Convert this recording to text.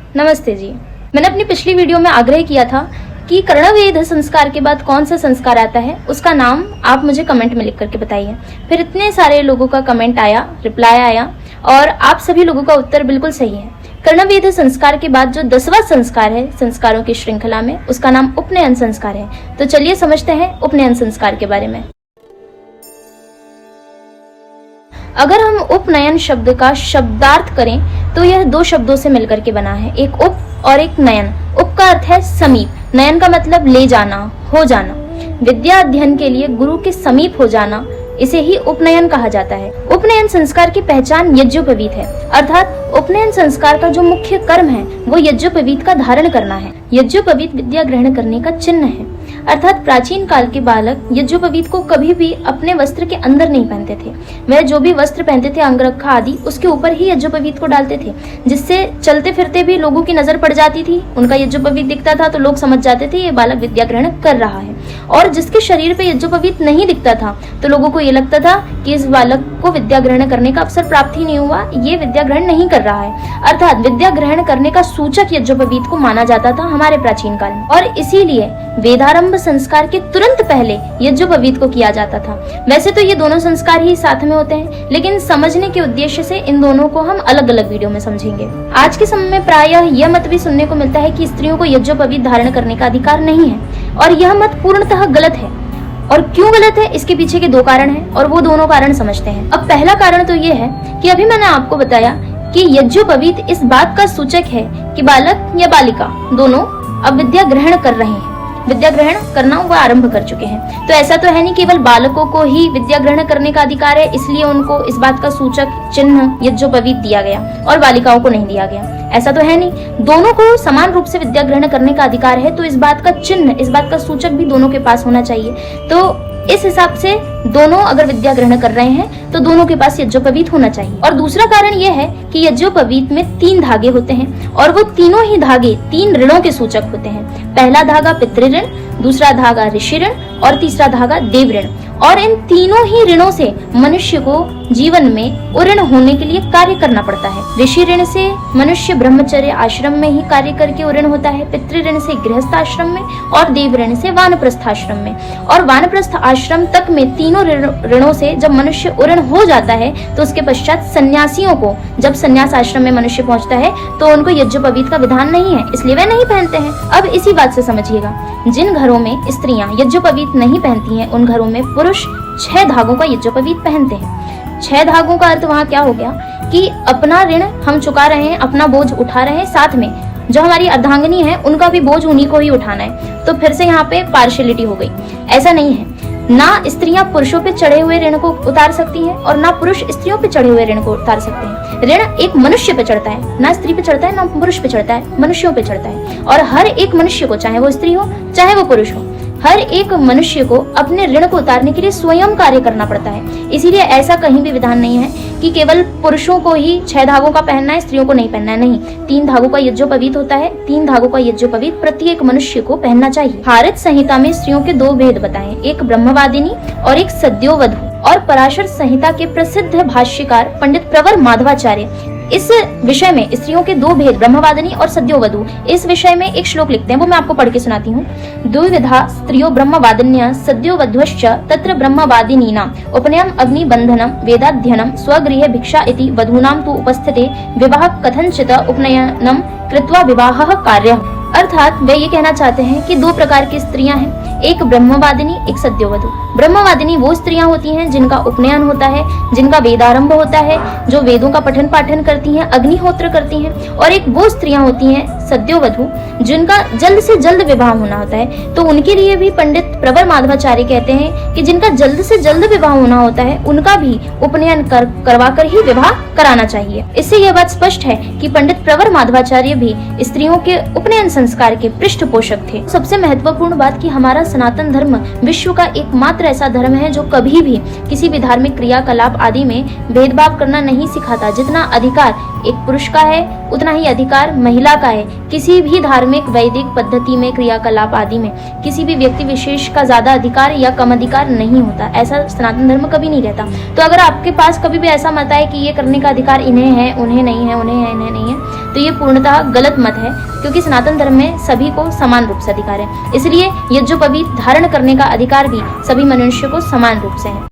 नमस्ते जी। मैंने अपनी पिछली वीडियो में आग्रह किया था कि कर्णवेध संस्कार के बाद कौन सा संस्कार आता है, उसका नाम आप मुझे कमेंट में लिख करके बताइए। फिर इतने सारे लोगों का कमेंट आया, रिप्लाई आया और आप सभी लोगों का उत्तर बिल्कुल सही है। कर्णवेध संस्कार के बाद जो 10वां संस्कार है संस्कारों की श्रृंखला में, उसका नाम उपनयन संस्कार है। तो चलिए समझते हैं उपनयन संस्कार के बारे में। अगर हम उपनयन शब्द का शब्दार्थ करें तो यह दो शब्दों से मिलकर के बना है, एक उप और एक नयन। उप का अर्थ है समीप, नयन का मतलब ले जाना, हो जाना। विद्या अध्ययन के लिए गुरु के समीप हो जाना, इसे ही उपनयन कहा जाता है। उपनयन संस्कार की पहचान यज्ञोपवीत है, अर्थात उपनयन संस्कार का जो मुख्य कर्म है वो यज्ञोपवीत का धारण करना है। यज्ञोपवीत विद्या ग्रहण करने का चिन्ह है, अर्थात प्राचीन काल के बालक यज्ञोपवीत को कभी भी अपने वस्त्र के अंदर नहीं पहनते थे। वह जो भी वस्त्र पहनते थे, अंगरखा आदि, उसके ऊपर ही यज्ञोपवीत को डालते थे, जिससे चलते फिरते भी लोगों की नजर पड़ जाती थी। उनका यज्ञोपवीत दिखता था तो लोग समझ जाते थे ये बालक विद्या ग्रहण कर रहा है। और जिसके शरीर पे यज्ञोपवीत नहीं दिखता था तो लोगों को ये लगता था कि इस बालक को विद्या ग्रहण करने का अवसर प्राप्त ही नहीं हुआ, ये विद्या ग्रहण नहीं कर रहा है। अर्थात विद्या ग्रहण करने का सूचक यज्ञोपवीत को माना जाता था हमारे प्राचीन काल में, और इसीलिए वेदारंभ संस्कार के तुरंत पहले यज्ञोपवीत को किया जाता था। वैसे तो ये दोनों संस्कार ही साथ में होते हैं, लेकिन समझने के उद्देश्य से इन दोनों को हम अलग अलग वीडियो में समझेंगे। आज के समय में प्रायः यह मत भी सुनने को मिलता है कि स्त्रियों को यज्ञोपवीत धारण करने का अधिकार नहीं है, और यह मत पूर्णतः गलत है। और क्यों गलत है, इसके पीछे के दो कारण हैं, और वो दोनों कारण समझते हैं। अब पहला कारण तो ये है कि अभी मैंने आपको बताया कि यज्ञोपवीत इस बात का सूचक है कि बालक या बालिका दोनों अब विद्या ग्रहण कर रहे हैं, विद्या ग्रहण करना वो आरंभ कर चुके हैं। तो ऐसा तो है नहीं केवल बालकों को ही विद्या ग्रहण करने का अधिकार है, इसलिए उनको इस बात का सूचक चिन्ह यज्ञोपवीत दिया गया और बालिकाओं को नहीं दिया गया। ऐसा तो है नहीं, दोनों को समान रूप से विद्या ग्रहण करने का अधिकार है, तो इस बात का चिन्ह, इस बात का सूचक भी दोनों के पास होना चाहिए। तो इस हिसाब से दोनों अगर विद्या ग्रहण कर रहे हैं तो दोनों के पास यज्ञोपवीत होना चाहिए। और दूसरा कारण यह है कि यज्ञोपवीत में 3 धागे होते हैं, और वो तीनों ही धागे 3 ऋणों के सूचक होते हैं। पहला धागा पितृ ऋण, दूसरा धागा ऋषि ऋण और तीसरा धागा देव ऋण। और इन तीनों ही ऋणों से मनुष्य को जीवन में उऋण होने के लिए कार्य करना पड़ता है। ऋषि ऋण से मनुष्य ब्रह्मचर्य आश्रम में ही कार्य करके उऋण होता है, पितृ ऋण से गृहस्थ आश्रम में, और देव ऋण से वानप्रस्थ आश्रम में। और वानप्रस्थ आश्रम तक में तीनों ऋणों से जब मनुष्य उऋण हो जाता है तो उसके पश्चात सन्यासियों को, जब सन्यास आश्रम में मनुष्य पहुंचता है तो उनको यज्ञोपवीत का विधान नहीं है, इसलिए वे नहीं पहनते हैं। अब इसी बात से समझिएगा, जिन घरों में स्त्रियां यज्ञोपवीत नहीं पहनती हैं उन घरों में पुरुष 6 धागों का यज्ञोपवीत पहनते हैं। 6 धागों का अर्थ वहाँ क्या हो गया कि अपना ऋण हम चुका रहे हैं, अपना बोझ उठा रहे हैं, साथ में जो हमारी अर्धांगिनी है उनका भी बोझ उन्हीं को ही उठाना है। तो फिर से यहाँ पे पार्शियलिटी हो गई। ऐसा नहीं है, ना स्त्रियां पुरुषों पे चढ़े हुए ऋण को उतार सकती हैं और ना पुरुष स्त्रियों पे चढ़े हुए ऋण को उतार सकते हैं। ऋण एक मनुष्य पे चढ़ता है, ना स्त्री पे चढ़ता है ना पुरुष पे चढ़ता है, मनुष्यों पे चढ़ता है। और हर एक मनुष्य को, चाहे वो स्त्री हो चाहे वो पुरुष हो, हर एक मनुष्य को अपने ऋण को उतारने के लिए स्वयं कार्य करना पड़ता है। इसीलिए ऐसा कहीं भी विधान नहीं है कि केवल पुरुषों को ही 6 धागों का पहनना है, स्त्रियों को नहीं पहनना है। नहीं, 3 धागों का यज्ञोपवीत होता है। 3 धागों का यज्ञोपवीत प्रत्येक मनुष्य को पहनना चाहिए। भारत संहिता में स्त्रियों के 2 भेद बताए, एक ब्रह्मवादिनी और एक सद्योवधू। और पराशर संहिता के प्रसिद्ध भाष्यकार पंडित प्रवर माधवाचार्य इस विषय में स्त्रियों के 2 भेद, ब्रह्मवादिनी और सद्योवधू, इस विषय में एक श्लोक लिखते हैं, वो मैं आपको पढ़ के सुनाती हूँ। द्विविधा स्त्रियो ब्रह्मवादिन्य सद्योवध्वश्च तत्र ब्रह्मवादिनीनाम उपनयनम अग्निबंधनम वेदाध्ययनम स्वगृहे भिक्षा इति वधूनाम तु उपस्थिते विवाह कथंचित उपनयनम कृत्वा विवाहः कार्यः। अर्थात वे ये कहना चाहते हैं कि 2 प्रकार की स्त्रियां हैं, एक ब्रह्मवादिनी, एक सद्योवधू। ब्रह्मवादिनी वो स्त्रियां होती हैं जिनका उपनयन होता है, जिनका वेदारंभ होता है, जो वेदों का पठन पाठन करती हैं, अग्निहोत्र करती हैं। और एक वो स्त्रियां होती हैं सद्योवधू जिनका जल्द से जल्द विवाह होना होता है। तो उनके लिए भी पंडित प्रवर माधवाचार्य कहते हैं कि जिनका जल्द से जल्द विवाह होना होता है उनका भी उपनयन करवा कर ही विवाह कराना चाहिए। इससे यह बात स्पष्ट है कि पंडित प्रवर माधवाचार्य भी स्त्रियों के उपनयन संस्कार के पृष्ठपोषक थे। सबसे महत्वपूर्ण बात कि हमारा सनातन धर्म विश्व का एकमात्र ऐसा धर्म है जो कभी भी किसी भी धार्मिक क्रियाकलाप आदि में भेदभाव करना नहीं सिखाता। जितना अधिकार एक पुरुष का है उतना ही अधिकार महिला का है किसी भी धार्मिक धार्मिक, वैदिक पद्धति में, क्रियाकलाप आदि में किसी भी व्यक्ति विशेष का ज्यादा अधिकार या कम अधिकार नहीं होता। ऐसा सनातन धर्म कभी नहीं कहता। तो अगर आपके पास कभी भी ऐसा मत आए कि ये करने का अधिकार इन्हें है, उन्हें नहीं है, उन्हें है, इन्हें नहीं है, तो ये पूर्णतः गलत मत है, क्योंकि सनातन धर्म में सभी को समान रूप से अधिकार है। इसलिए यज्ञोपवीत धारण करने का अधिकार भी सभी मनुष्य को समान रूप से है।